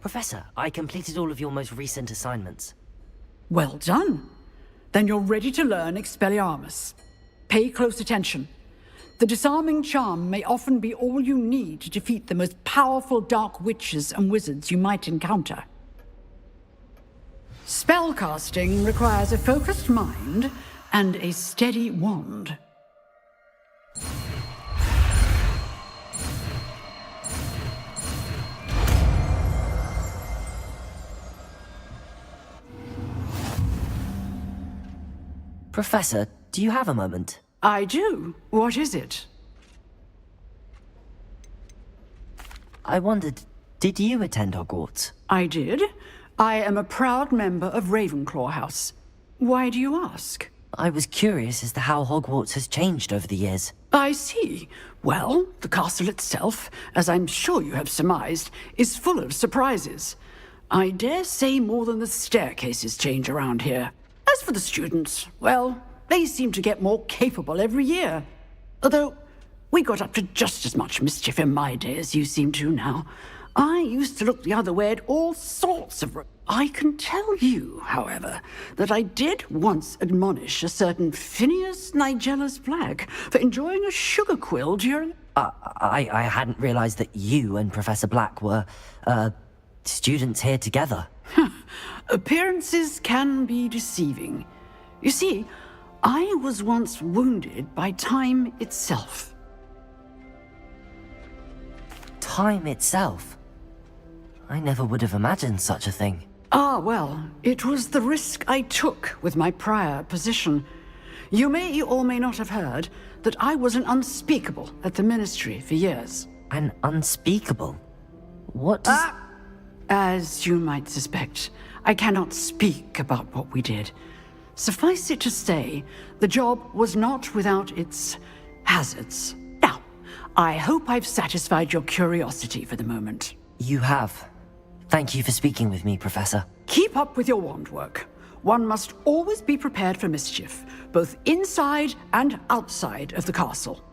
Professor, I completed all of your most recent assignments. Well done. Then you're ready to learn Expelliarmus. Pay close attention. The disarming charm may often be all you need to defeat the most powerful dark witches and wizards you might encounter. Spellcasting requires a focused mind and a steady wand. Professor, do you have a moment? I do. What is it? I wondered, did you attend Hogwarts? I did. I am a proud member of Ravenclaw House. Why do you ask? I was curious as to how Hogwarts has changed over the years. I see. Well, the castle itself, as I'm sure you have surmised, is full of surprises. I dare say more than the staircases change around here. As for the students, well, they seem to get more capable every year. Although, we got up to just as much mischief in my day as you seem to now. I used to look the other way at all sorts of... I can tell you, however, that I did once admonish a certain Phineas Nigellus Black for enjoying a sugar quill during... I hadn't realized that you and Professor Black were, students here together. Appearances can be deceiving. You see, I was once wounded by time itself. Time itself? I never would have imagined such a thing. Ah, well, it was the risk I took with my prior position. You may or may not have heard that I was an unspeakable at the Ministry for years. An unspeakable? What does... As you might suspect, I cannot speak about what we did. Suffice it to say, the job was not without its hazards. Now, I hope I've satisfied your curiosity for the moment. You have. Thank you for speaking with me, Professor. Keep up with your wand work. One must always be prepared for mischief, both inside and outside of the castle.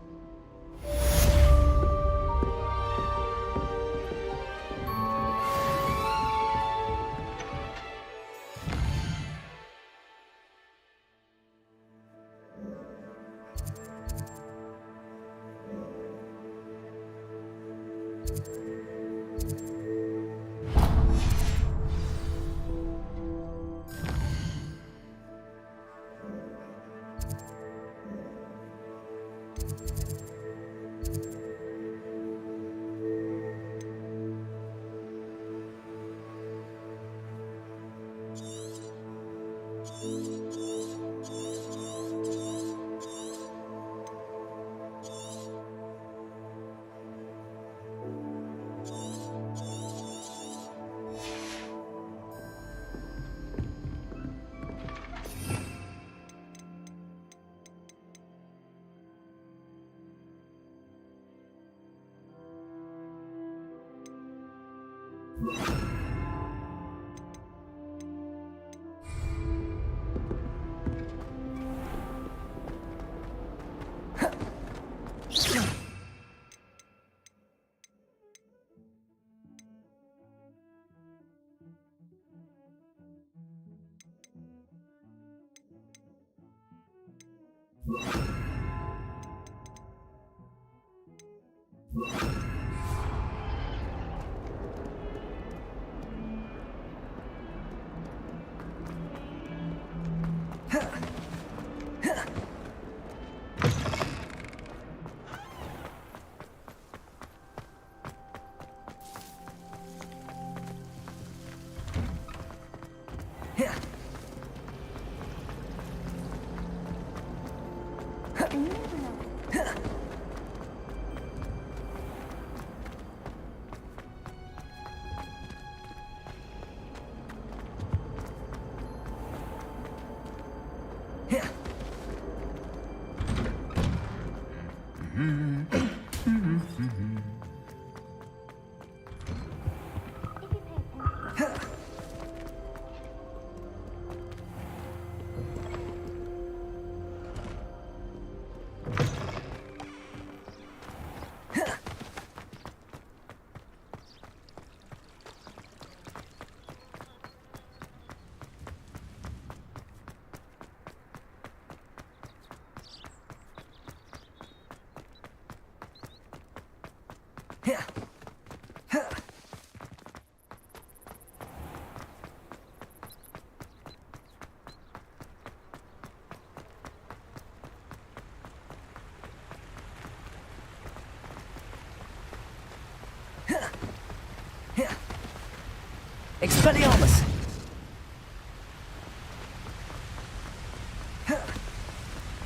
Expelliarmus!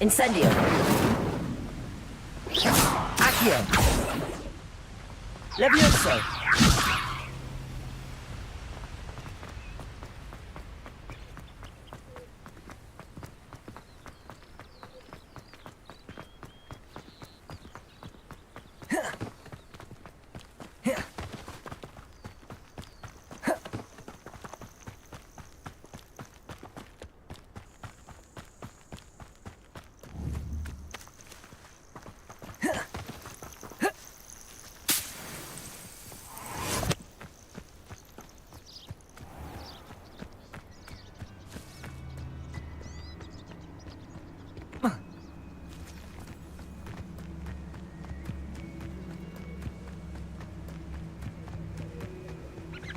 Incendio! Accio! Levioso!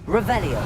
Revelio.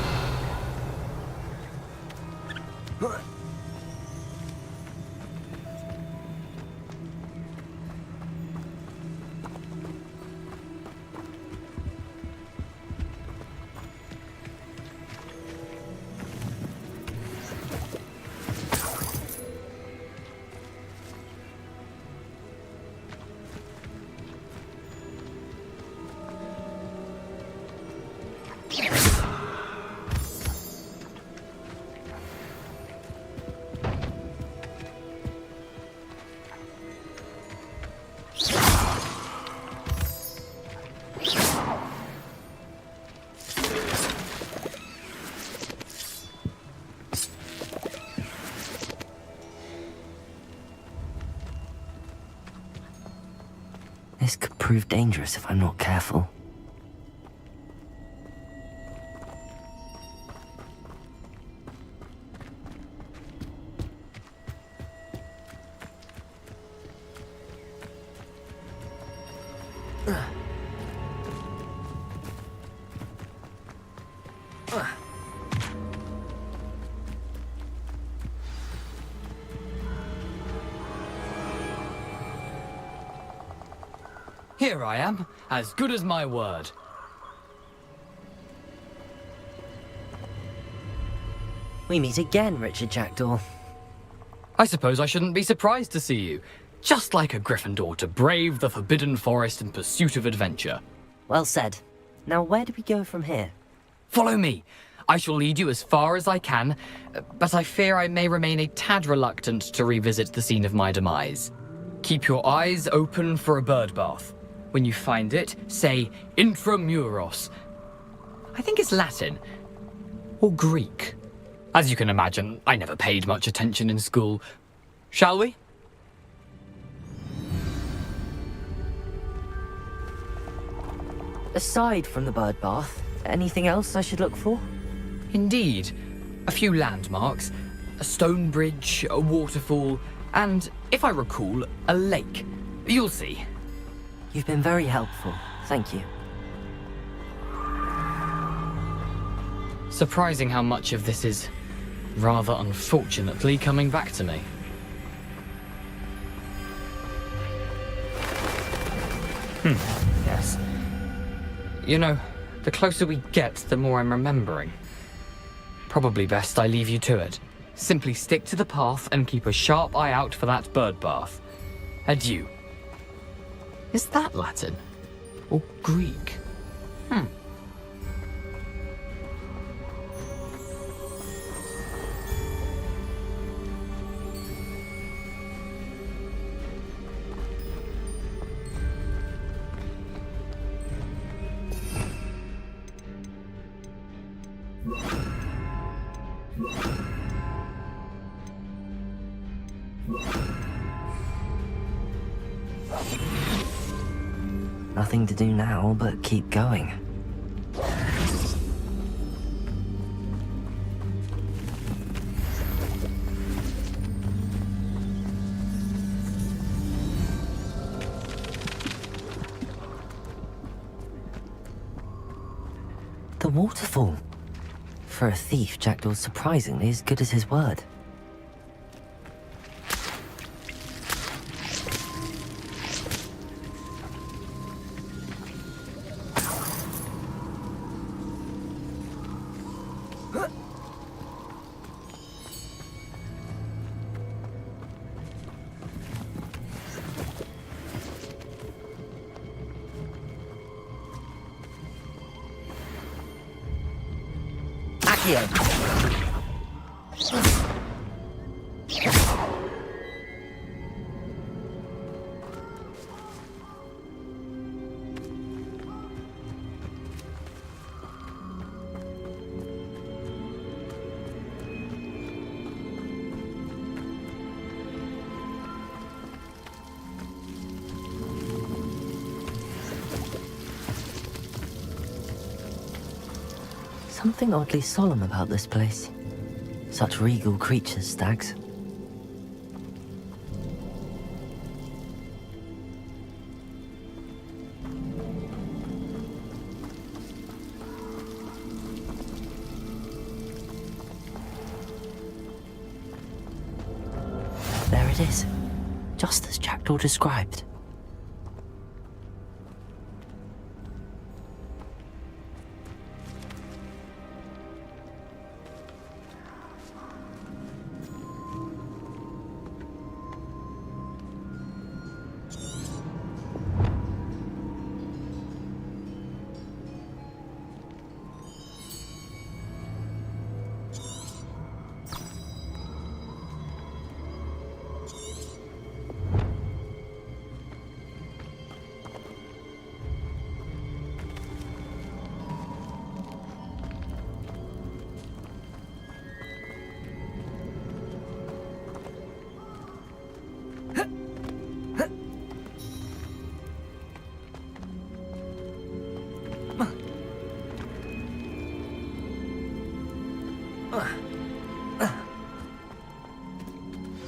This could prove dangerous if I'm not careful. Here I am, as good as my word. We meet again, Richard Jackdaw. I suppose I shouldn't be surprised to see you. Just like a Gryffindor to brave the Forbidden Forest in pursuit of adventure. Well said. Now where do we go from here? Follow me. I shall lead you as far as I can, but I fear I may remain a tad reluctant to revisit the scene of my demise. Keep your eyes open for a bird bath. When you find it, say intramuros. I think it's Latin. Or Greek. As you can imagine, I never paid much attention in school. Shall we? Aside from the bird bath, anything else I should look for? Indeed. A few landmarks, a stone bridge, a waterfall, and, if I recall, a lake. You'll see. You've been very helpful. Thank you. Surprising how much of this is, rather unfortunately, coming back to me. Yes. You know, the closer we get, the more I'm remembering. Probably best I leave you to it. Simply stick to the path and keep a sharp eye out for that bird bath. Adieu. Is that Latin? Or Greek? Nothing to do now but keep going. The waterfall. For a thief, Jackdaw's surprisingly as good as his word. Accio! Something oddly solemn about this place. Such regal creatures, stags. There it is, just as Jackdaw described.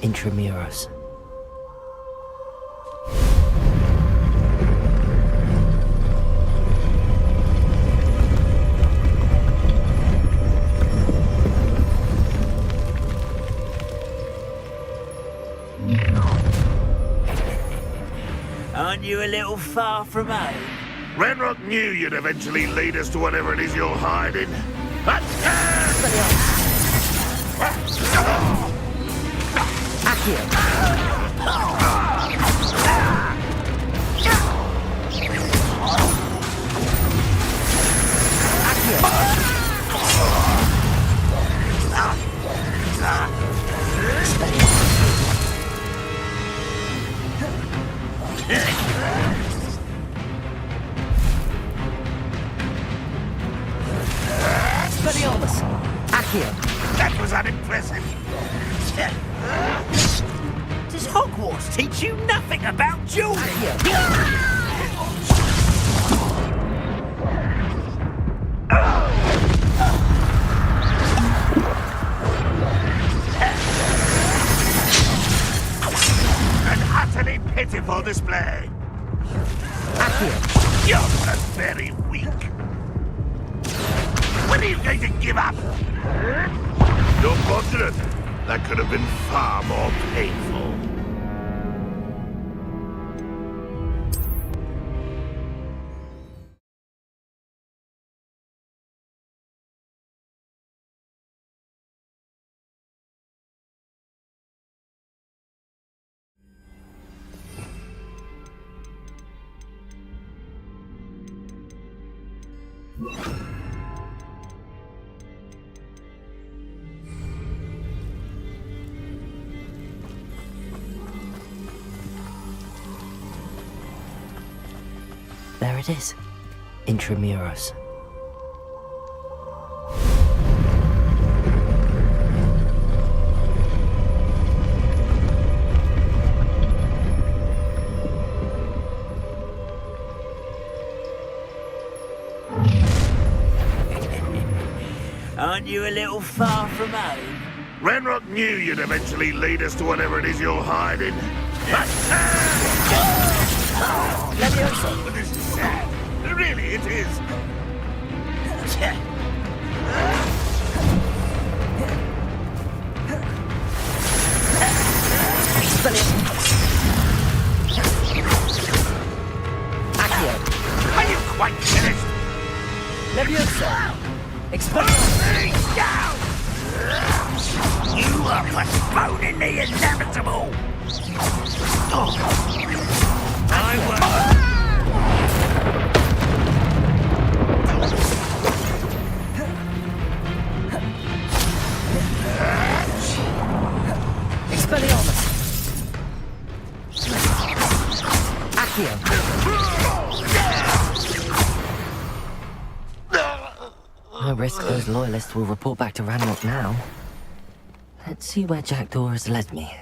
Intramuros. Aren't you a little far from home? Renrock knew you'd eventually lead us to whatever it is you're hiding. Expelliarmus! Accio! That was unimpressive. Does Hogwarts teach you nothing about dueling? An utterly pitiful display. Accio! You're so very weak. When are you going to give up? You're fortunate. That could have been far more painful. There it is. Intramuros. Aren't you a little far from home? Renrock knew you'd eventually lead us to whatever it is you're hiding. Leviosa! This is sad. Really, it is. Accio! Are you quite finished? Leviosa! Expelliarmus! Down! You are postponing the inevitable! I will... High risk those loyalists will report back to Ranrock now. Let's see where Jackdaw has led me.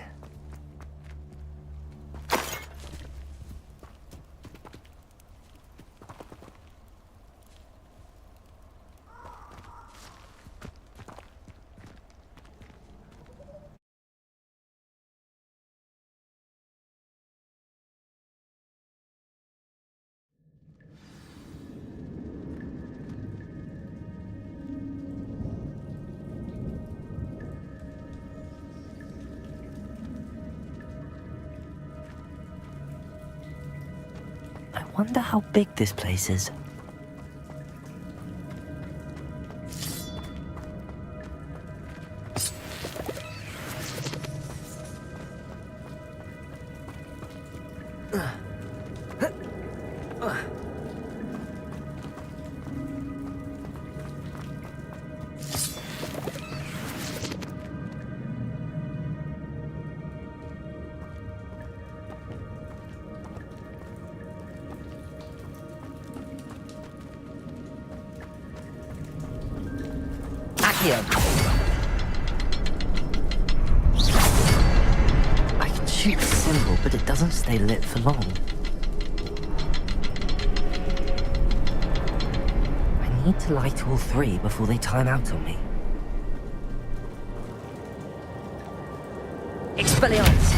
I wonder how big this place is. I can shoot the symbol, but it doesn't stay lit for long. I need to light all three before they time out on me. Expelliarmus!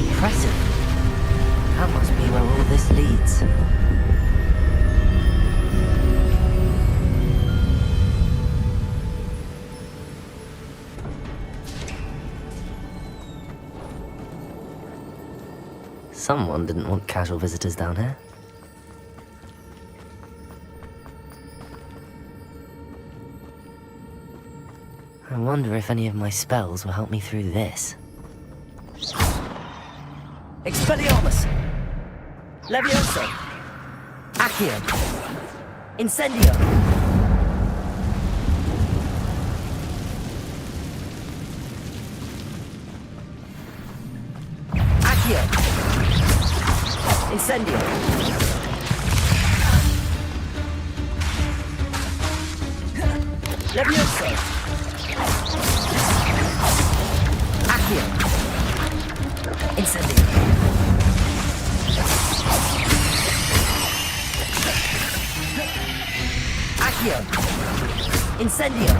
Impressive. That must be where all this leads. Someone didn't want casual visitors down here. I wonder if any of my spells will help me through this. Expelliarmus! Levioso! Accio! Incendio! Accio! Incendio! Levioso! Accio! Incendio! Accio! Incendio!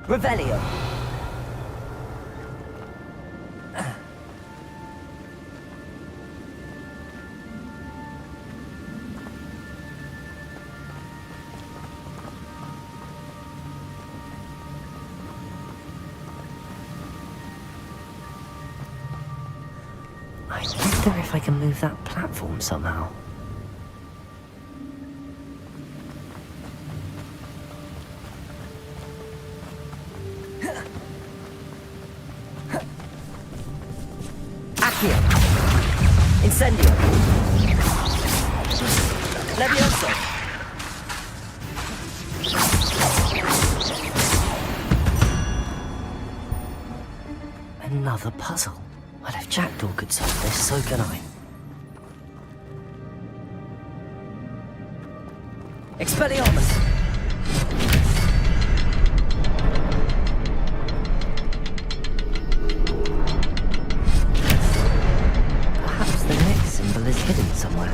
Revelio! I wonder if I can move that platform somehow. Accio! Incendio! Levioso! Another puzzle. Well, if Jackdaw could solve this, so can I. Expelliarmus! Perhaps the next symbol is hidden somewhere.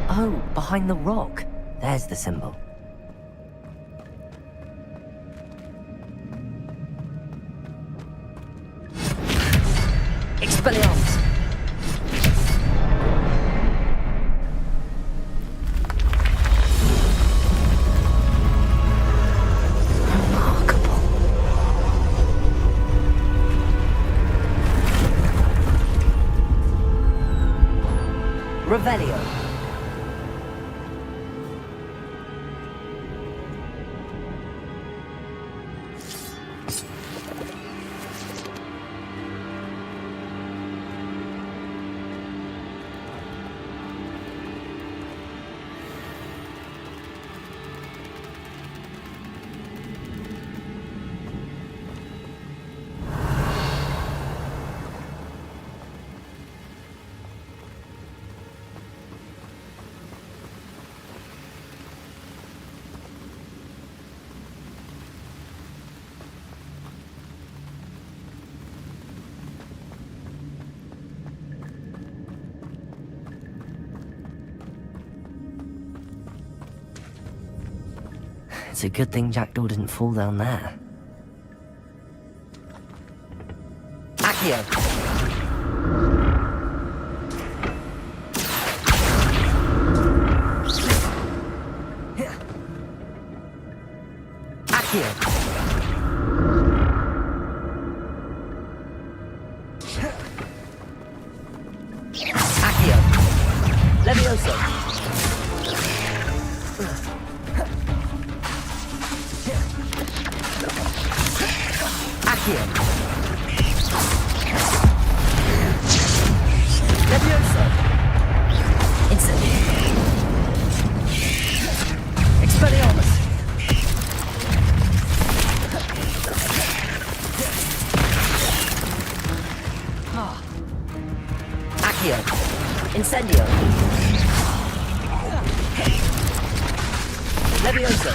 Oh, behind the rock. There's the symbol. Expelliarmus! Remarkable. Revelio. It's a good thing Jackdaw didn't fall down there. Accio! Accio! Accio! Levioso! Accio! Levioso! Incendio! Expelliarmus! Accio! Incendio! Levioso!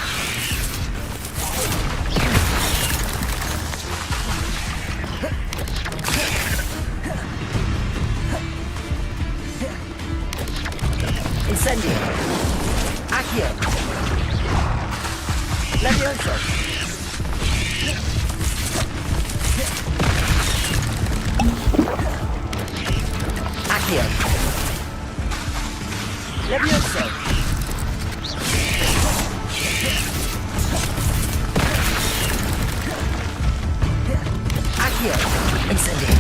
Incendio! Accio! Levioso! Accio! Levioso! Accio! Incendio!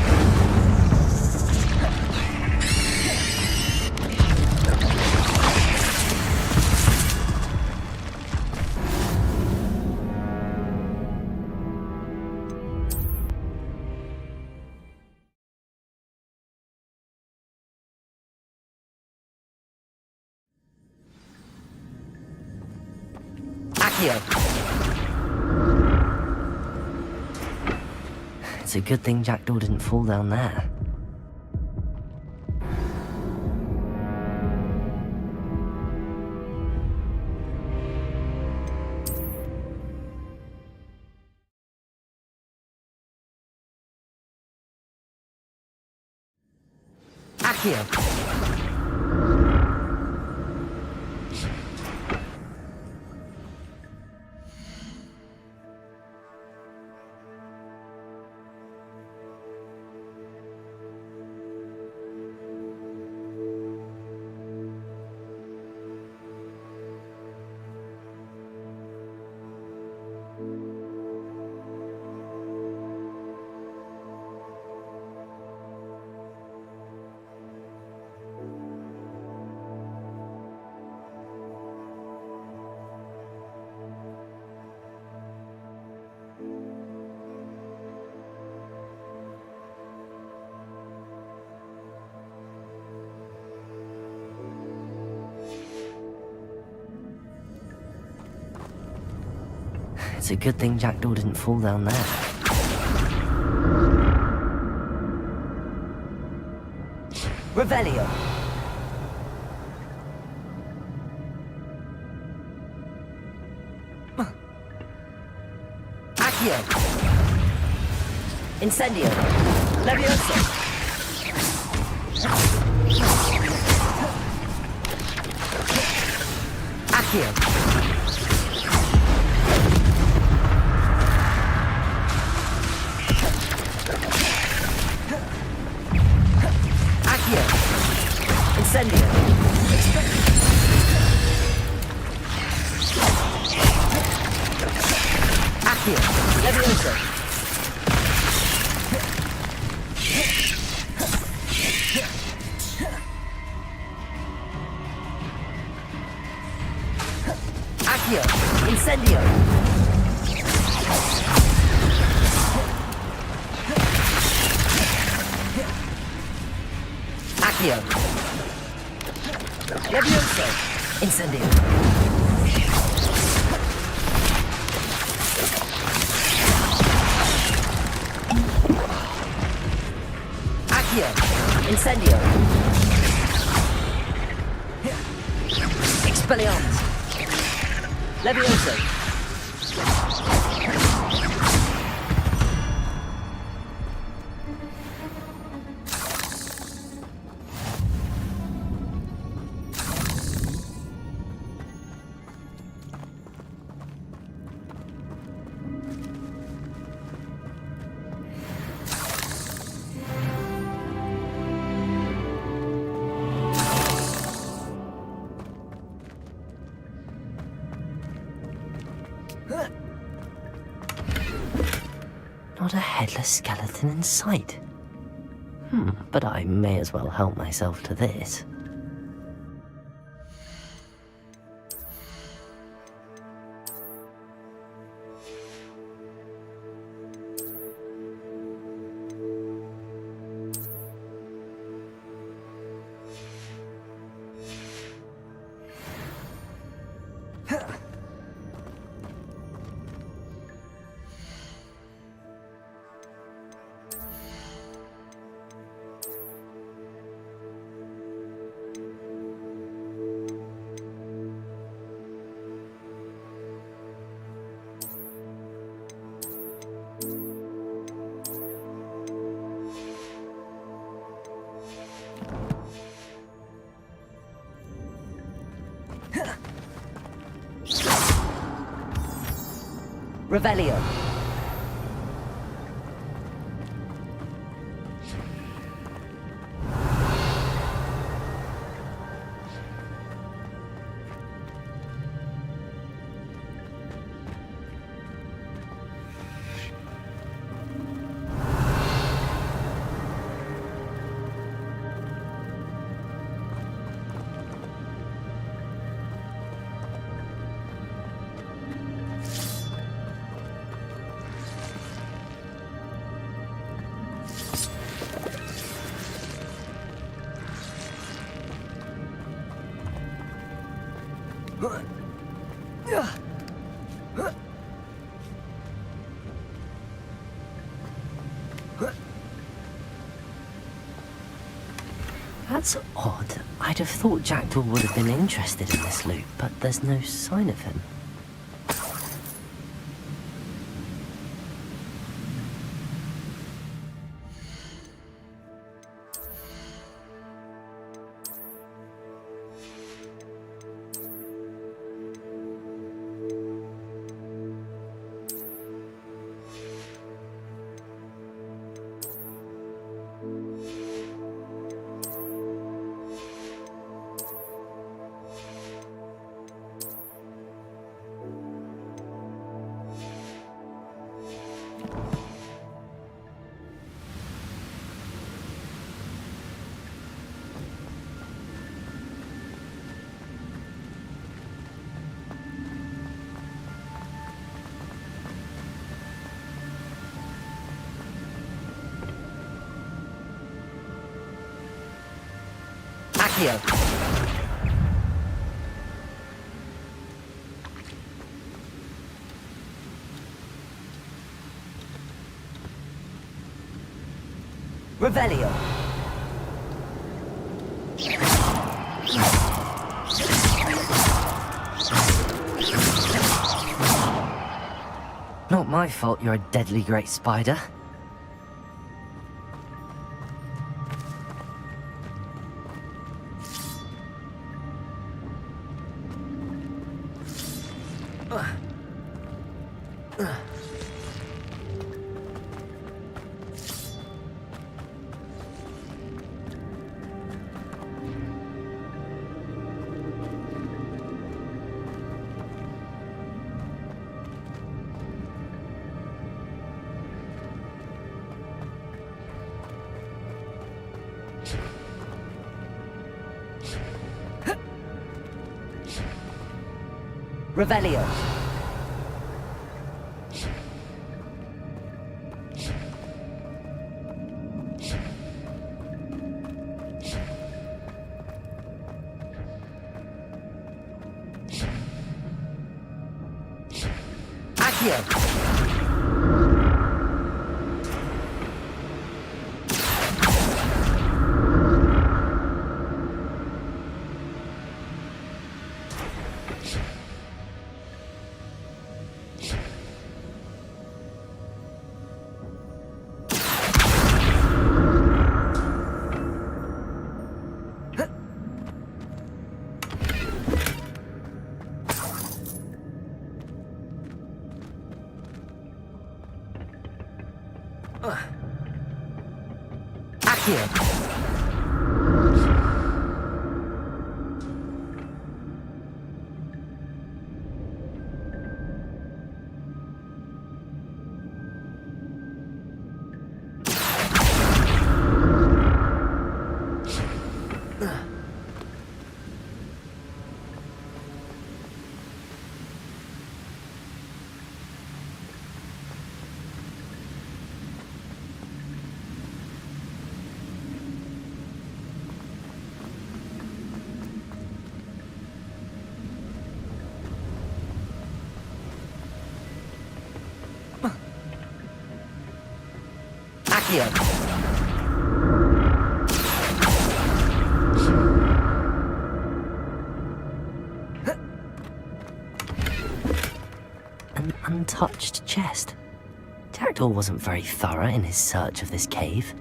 Accio! It's a good thing Jackdaw didn't fall down there. Accio! It's a good thing Jackdaw didn't fall down there. Revelio! Accio! Incendio! Levioso! Accio! Incendio! Accio! Levioso! Incendio! Accio! Levioso! Incendio! Accio! Incendio! Expelliarmus! Levioso! Not a headless skeleton in sight. But I may as well help myself to this. Revelio. That's odd. I'd have thought Jackdaw would have been interested in this loot, but there's no sign of him. Accio. Revelio. Not my fault you're a deadly great spider. Revelio. An untouched chest. Jackdaw wasn't very thorough in his search of this cave.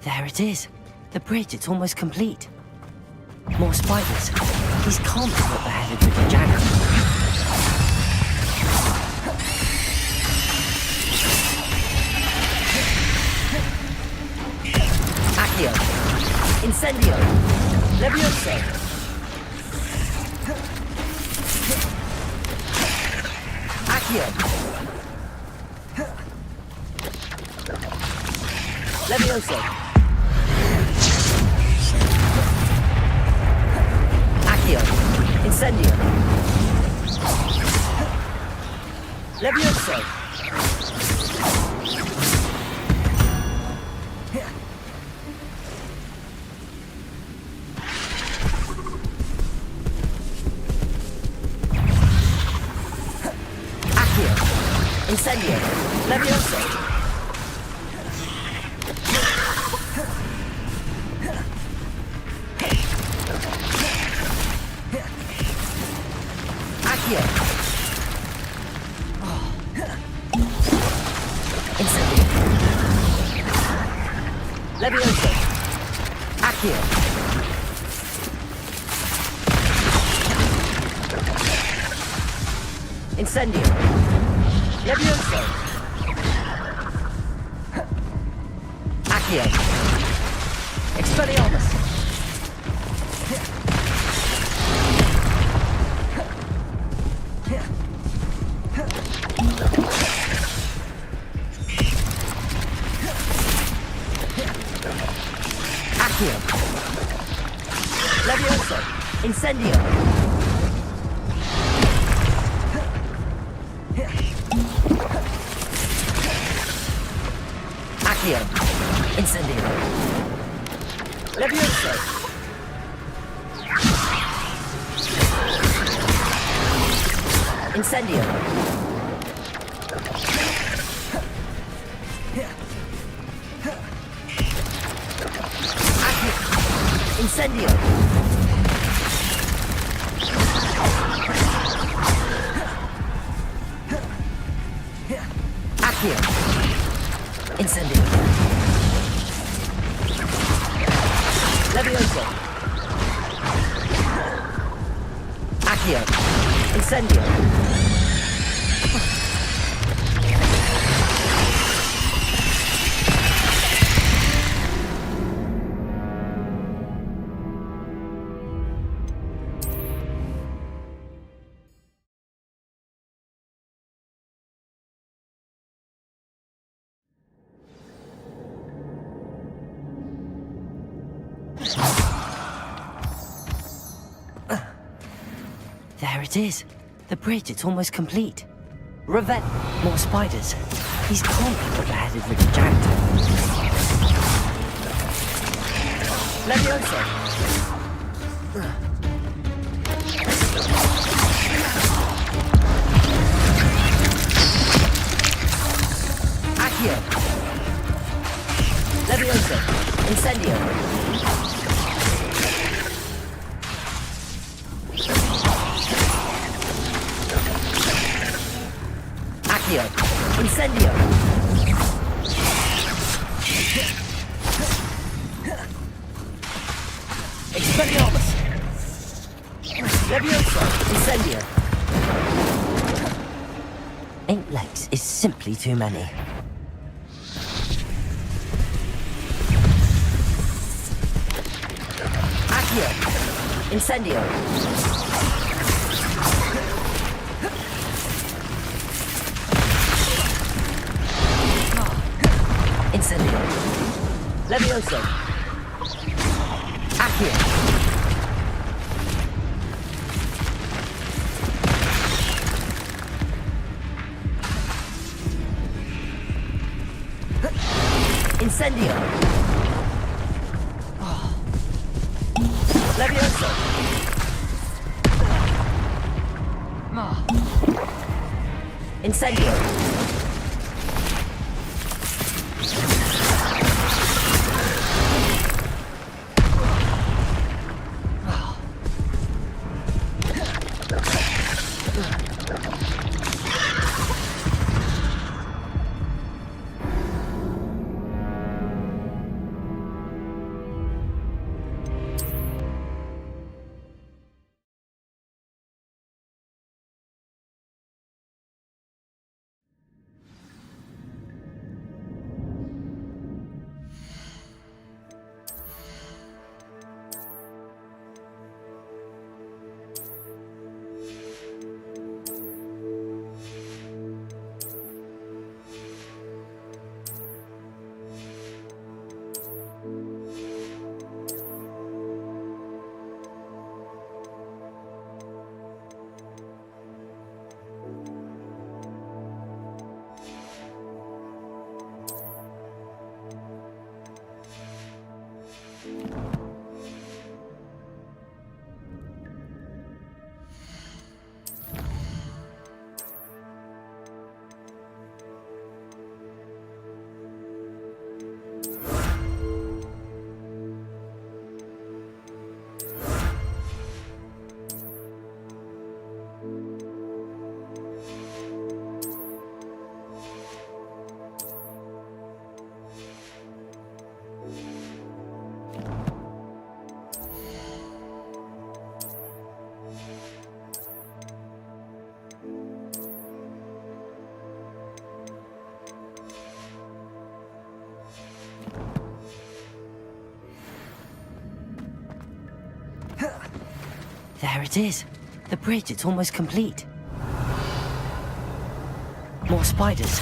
There it is. The bridge, it's almost complete. More spiders. These can't be what the head of Richard Jackdaw. Accio. Incendio. Levioso. Accio. Levioso. Incendio. Levioso. Accio. Incendio. Levioso. Levioso. Accio. Incendio. Levioso. Accio. Expelliarmus. Levioso. Incendio. Accio. Incendio. Levioso. Incendio. Accio. Incendio. Levioso. Accio. Incendio. There it is. The bridge, it's almost complete. Revenge. More spiders. These can't be what beheaded Richard Jackdaw. Levioso. Accio. Levioso. Incendio. Accio. Incendio. Expelliarmus. Levioso. Incendio. 8 legs is simply too many. Accio. Incendio. Incendio. Levioso. Accio. Incendio. Levioso. Incendio. There it is. The bridge, it's almost complete. More spiders.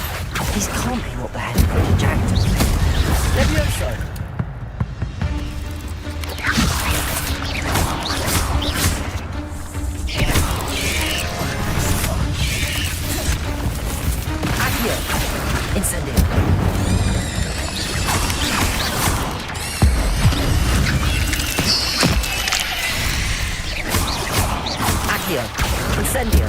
These can't be what beheaded Richard Jackdaw. Levioso. Accio. Incendio. Accio. Incendio.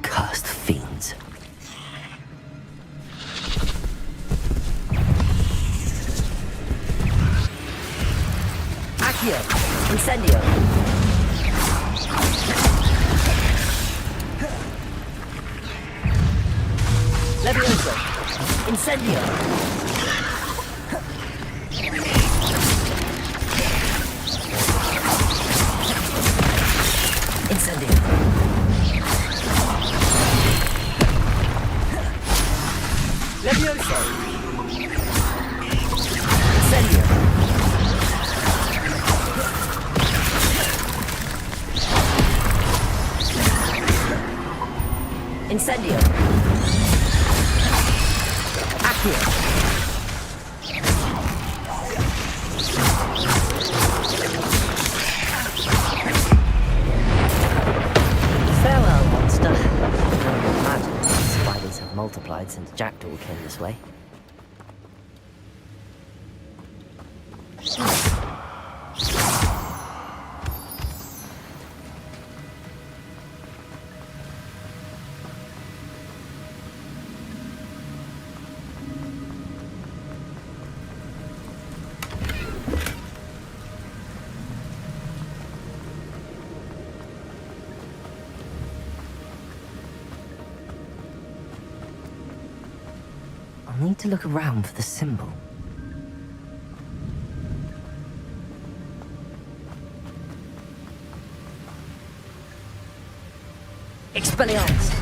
Cursed fiends. Accio! Incendio! Levioso! Incendio! Incendio! Levioso! Incendio! Incendio! Accio! Farewell, monster. I can imagine the spiders have multiplied since Jackdaw came this way. I'll need to look around for the symbol. Expelliarmus!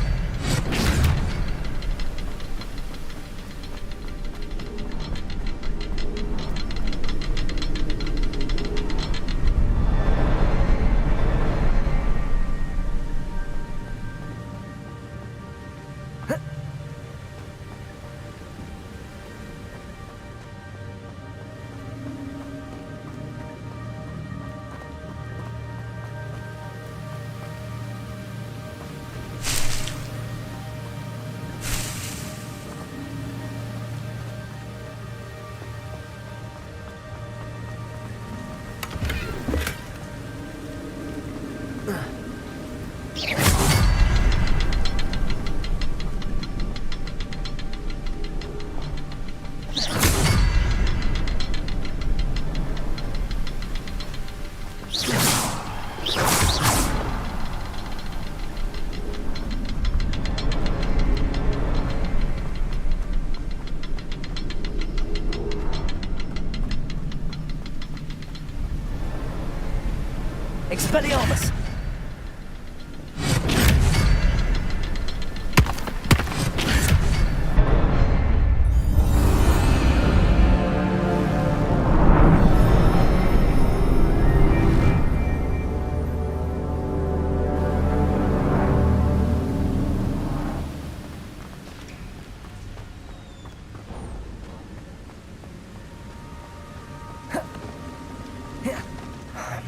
Expelliarmus!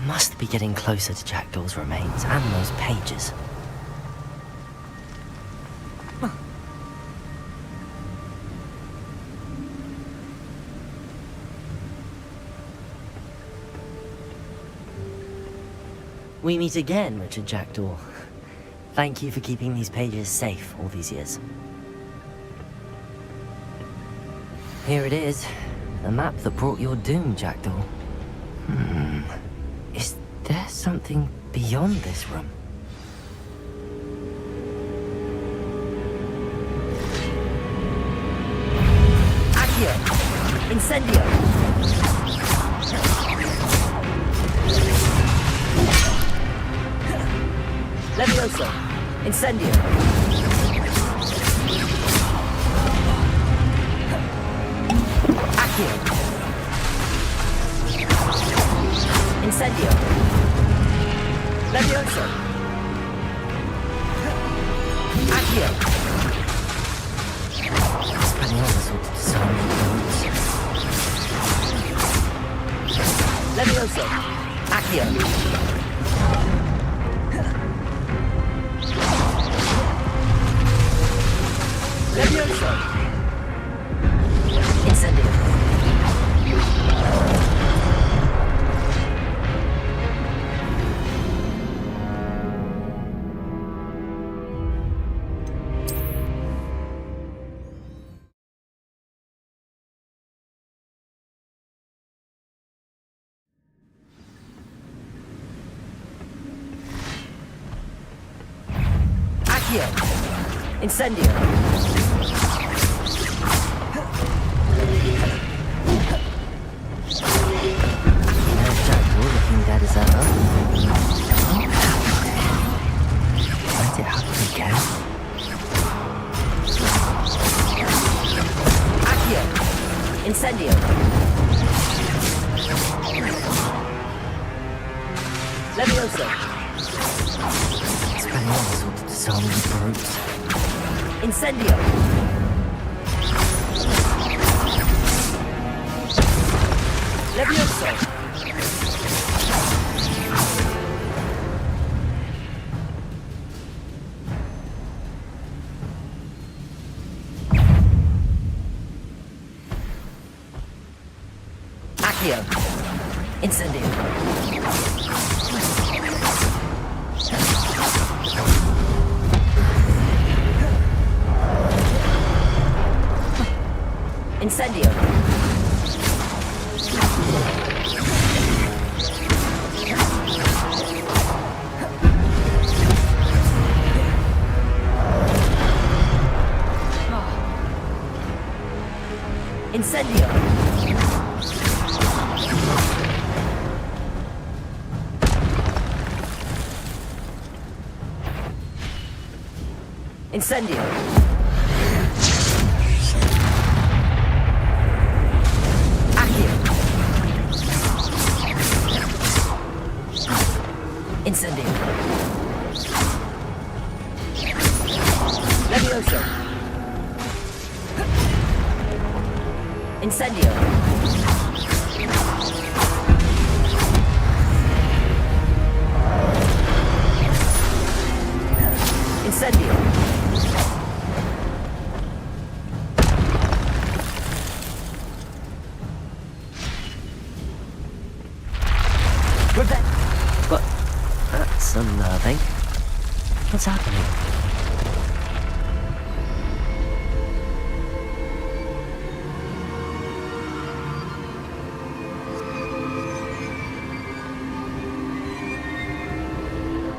Must be getting closer to Jackdaw's remains and those pages. We meet again, Richard Jackdaw. Thank you for keeping these pages safe all these years. Here it is, the map that brought your doom, Jackdaw. Is there something beyond this room? Accio! Incendio! Levioso! Incendio! Accio! Incendio! Levioso! Accio! Expelliarmus will disarm the wounds. Levioso! Accio! Levioso! Incendio! Accio! Incendio! There's Jackdaw looking dead as ever. Let it happen again. Accio! Incendio! Levioso! Expelliarmus ought to disarm the brutes. Incendio! Levioso! Accio! Incendio! Incendio! Incendio! Incendio! Incendio! Levioso! Incendio! Incendio! Prevent! What? That's unnerving. What's happening?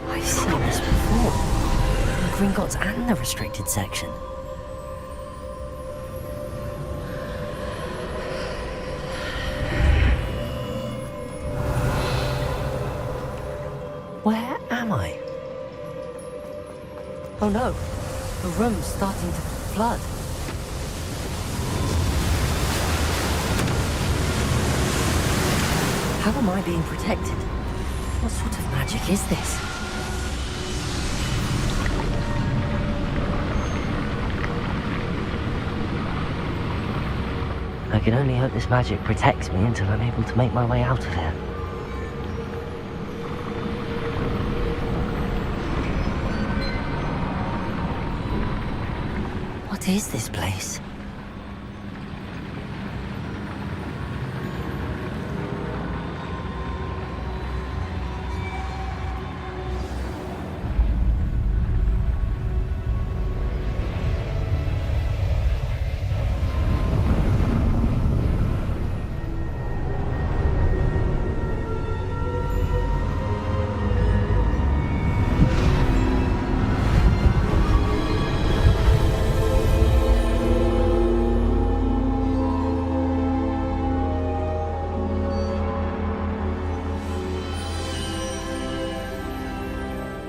I've seen this before. The Gringotts and the restricted section. Where am I? Oh no, the room's starting to flood. How am I being protected? What sort of magic is this? I can only hope this magic protects me until I'm able to make my way out of here. What is this place?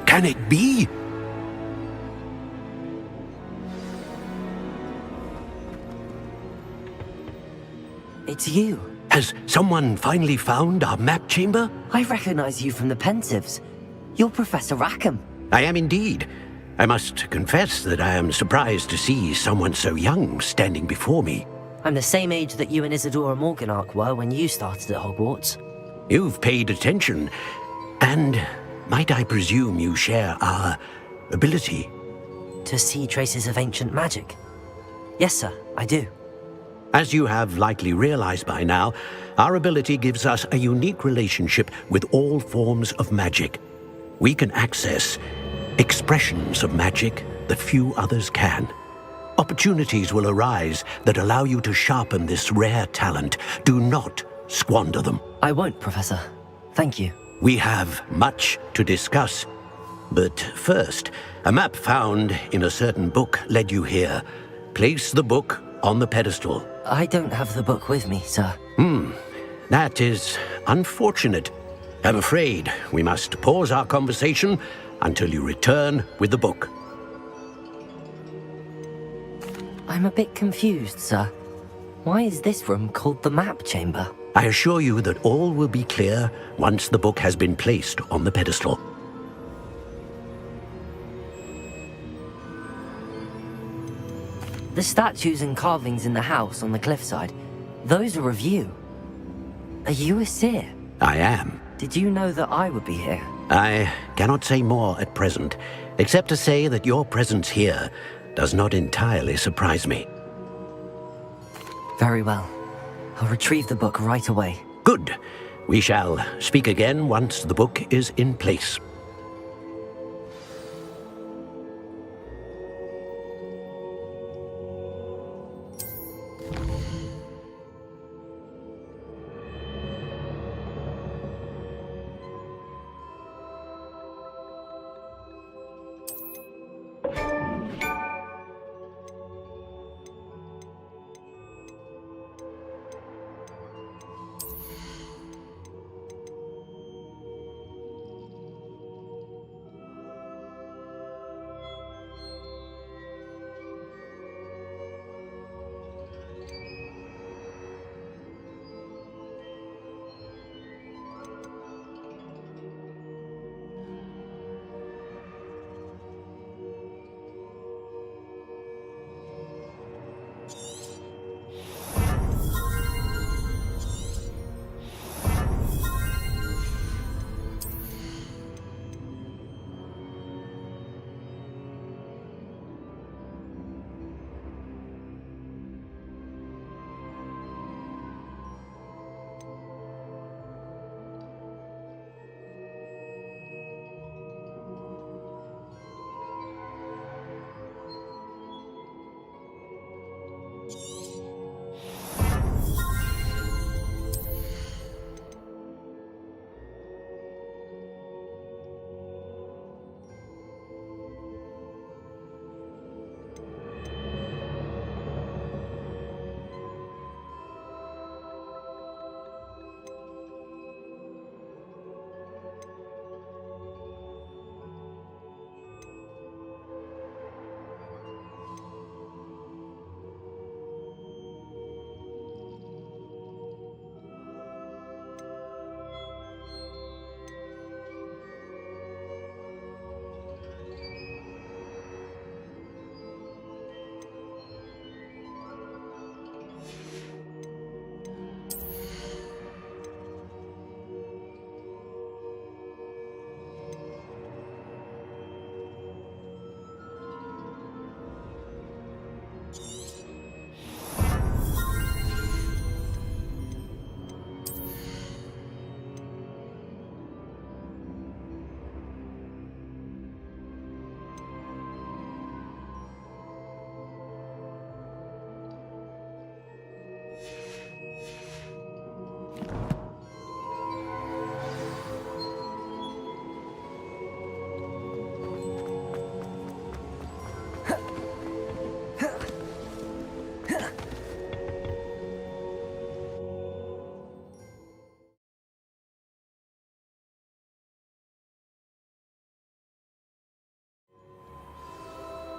Can it be? It's you. Has someone finally found our map chamber? I recognize you from the Pensives. You're Professor Rackham. I am indeed. I must confess that I am surprised to see someone so young standing before me. I'm the same age that you and Isadora Morganach were when you started at Hogwarts. You've paid attention, and might I presume you share our ability? To see traces of ancient magic? Yes, sir, I do. As you have likely realized by now, our ability gives us a unique relationship with all forms of magic. We can access expressions of magic that few others can. Opportunities will arise that allow you to sharpen this rare talent. Do not squander them. I won't, Professor. Thank you. We have much to discuss. But first, a map found in a certain book led you here. Place the book on the pedestal. I don't have the book with me, sir. That is unfortunate. I'm afraid we must pause our conversation until you return with the book. I'm a bit confused, sir. Why is this room called the map chamber? I assure you that all will be clear once the book has been placed on the pedestal. The statues and carvings in the house on the cliffside, those are of you. Are you a seer? I am. Did you know that I would be here? I cannot say more at present, except to say that your presence here does not entirely surprise me. Very well. I'll retrieve the book right away. Good. We shall speak again once the book is in place.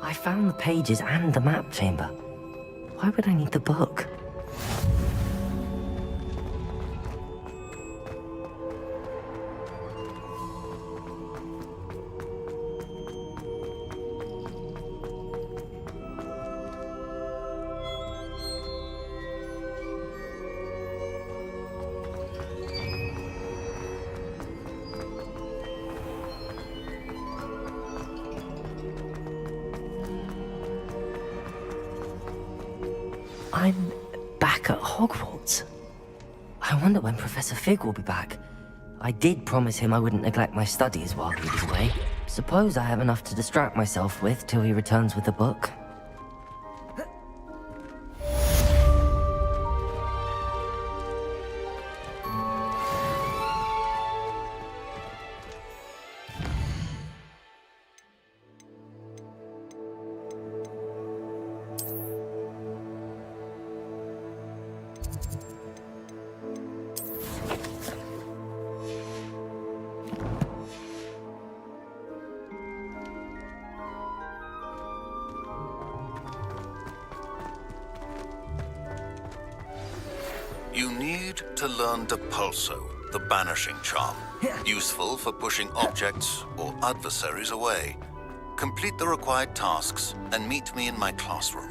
I found the pages and the map chamber. Why would I need the book? I'm back at Hogwarts. I wonder when Professor Fig will be back. I did promise him I wouldn't neglect my studies while he was away. Suppose I have enough to distract myself with till he returns with the book. You need to learn Depulso, the banishing charm. Useful for pushing objects or adversaries away. Complete the required tasks and meet me in my classroom.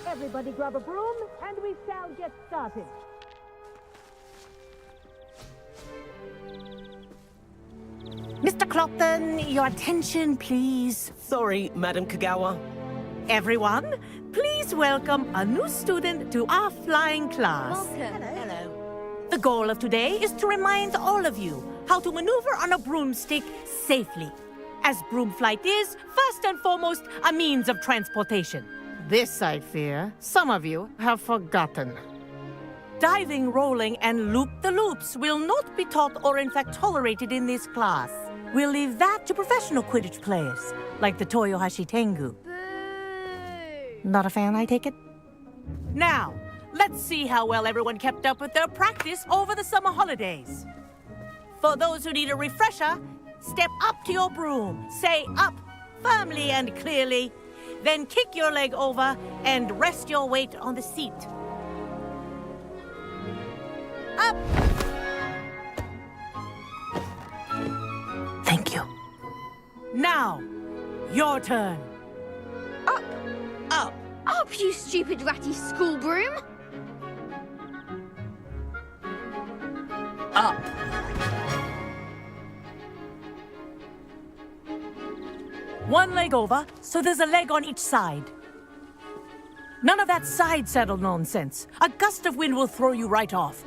Everybody grab a broom, and we shall get started. Mr. Clopton, your attention, please. Sorry, Madam Kagawa. Everyone, please welcome a new student to our flying class. Hello. The goal of today is to remind all of you how to maneuver on a broomstick safely, as broom flight is, first and foremost, a means of transportation. This, I fear, some of you have forgotten. Diving, rolling, and loop-the-loops will not be taught or in fact tolerated in this class. We'll leave that to professional Quidditch players, like the Toyohashi Tengu. Boo! Not a fan, I take it? Now, let's see how well everyone kept up with their practice over the summer holidays. For those who need a refresher, step up to your broom, say up firmly and clearly, then kick your leg over and rest your weight on the seat. Up! Thank you. Now, your turn. Up! Up! Up, you stupid ratty school broom! Up! One leg over, so there's a leg on each side. None of that side saddle nonsense. A gust of wind will throw you right off.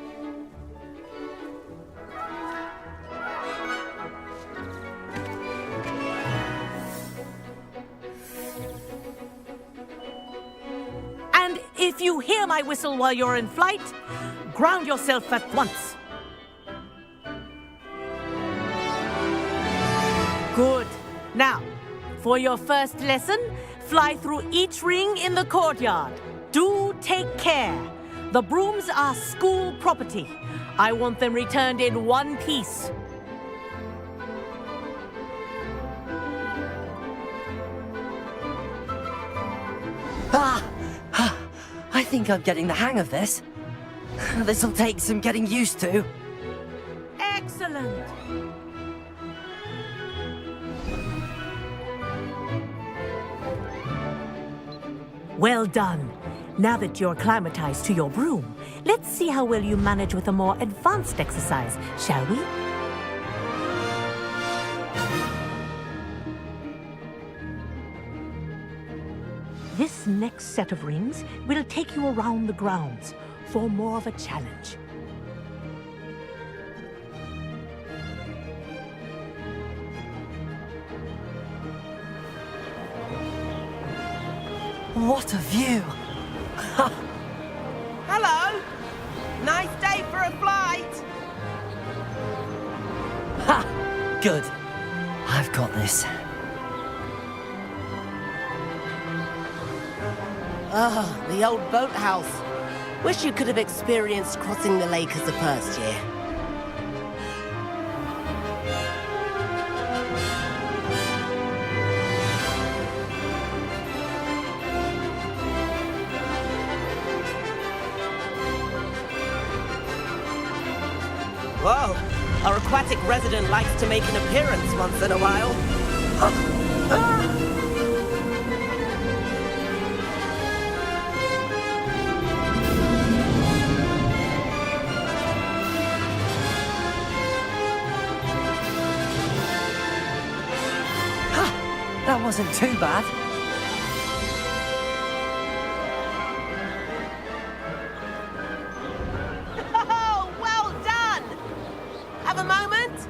And if you hear my whistle while you're in flight, ground yourself at once. Good. Now, for your first lesson, fly through each ring in the courtyard. Do take care. The brooms are school property. I want them returned in one piece. I think I'm getting the hang of this. This'll take some getting used to. Excellent. Well done. Now that you're acclimatized to your broom, let's see how well you manage with a more advanced exercise, shall we? This next set of rings will take you around the grounds for more of a challenge. What a view! Hello! Nice day for a flight! Ha! Good. I've got this. Ah, the old boathouse. Wish you could have experienced crossing the lake as a first year. Whoa, our aquatic resident likes to make an appearance once in a while. wasn't too bad. Oh, well done! Have a moment?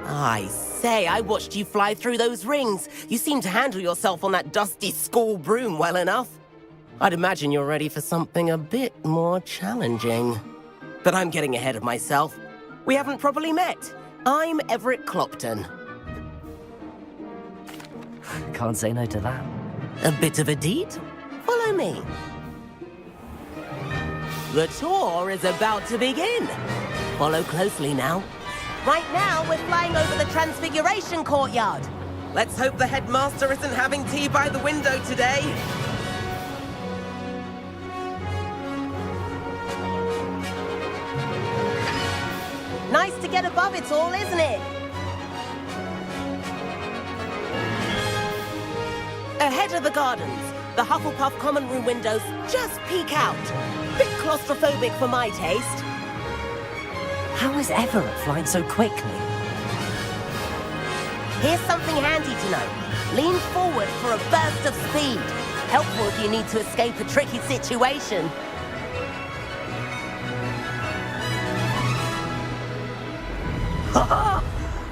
I say, I watched you fly through those rings. You seem to handle yourself on that dusty school broom well enough. I'd imagine you're ready for something a bit more challenging. But I'm getting ahead of myself. We haven't properly met. I'm Everett Clopton. Can't say no to that. A bit of a deed? Follow me. The tour is about to begin. Follow closely now. Right now, we're flying over the Transfiguration Courtyard. Let's hope the headmaster isn't having tea by the window today. Nice to get above it all, isn't it? Ahead of the gardens, the Hufflepuff common room windows just peek out. Bit claustrophobic for my taste. How is Everett flying so quickly? Here's something handy to know. Lean forward for a burst of speed. Helpful if you need to escape a tricky situation.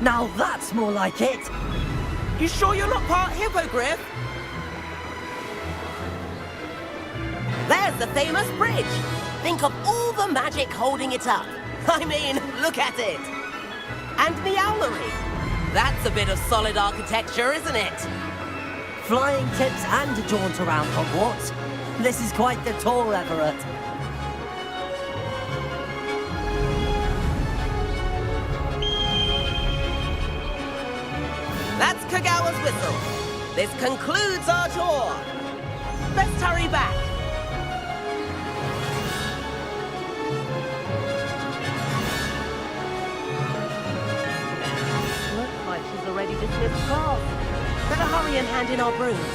Now that's more like it! You sure you're not part hippogriff? There's the famous bridge. Think of all the magic holding it up. I mean, look at it. And the owlery. That's a bit of solid architecture, isn't it? Flying tips and a jaunt around Hogwarts. This is quite the tour, Everett. That's Kagawa's whistle. This concludes our tour. Let's hurry back. Looks like she's already dismissed class. Better hurry and hand in our brooms.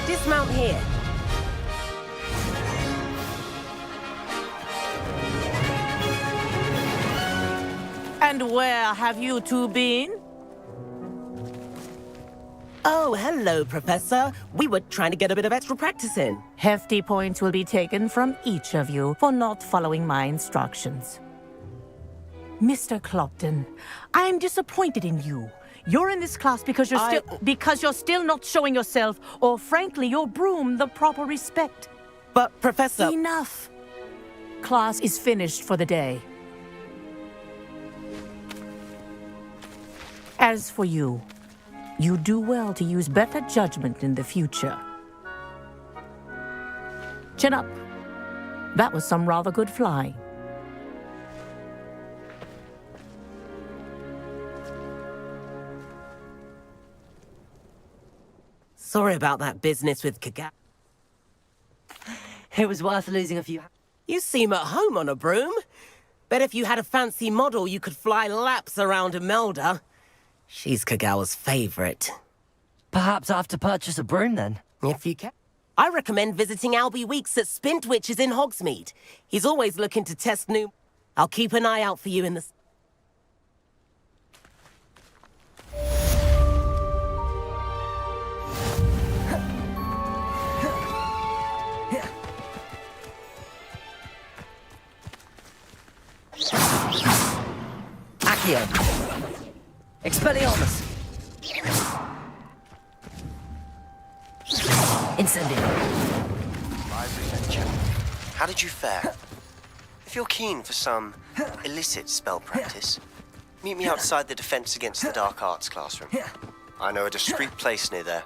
Dismount here. And where have you two been? Oh, hello, Professor. We were trying to get a bit of extra practice in. Hefty points will be taken from each of you for not following my instructions. Mr. Clopton, I'm disappointed in you. You're in this class because you're still not showing yourself, or frankly, your broom the proper respect. But, Professor... Enough. Class is finished for the day. As for you, you do well to use better judgment in the future. Chin up. That was some rather good flying. Sorry about that business with Kagawa. It was worth losing a few... You seem at home on a broom. Bet if you had a fancy model, you could fly laps around Imelda. She's Kagawa's favorite. Perhaps I have to purchase a broom then. If you can. I recommend visiting Albie Weeks at Spintwitches in Hogsmeade. He's always looking to test new... I'll keep an eye out for you in the... Accio. Expelliarmus. Incendio. Library lecture. How did you fare? If you're keen for some illicit spell practice, meet me outside the Defense Against the Dark Arts classroom. I know a discreet place near there.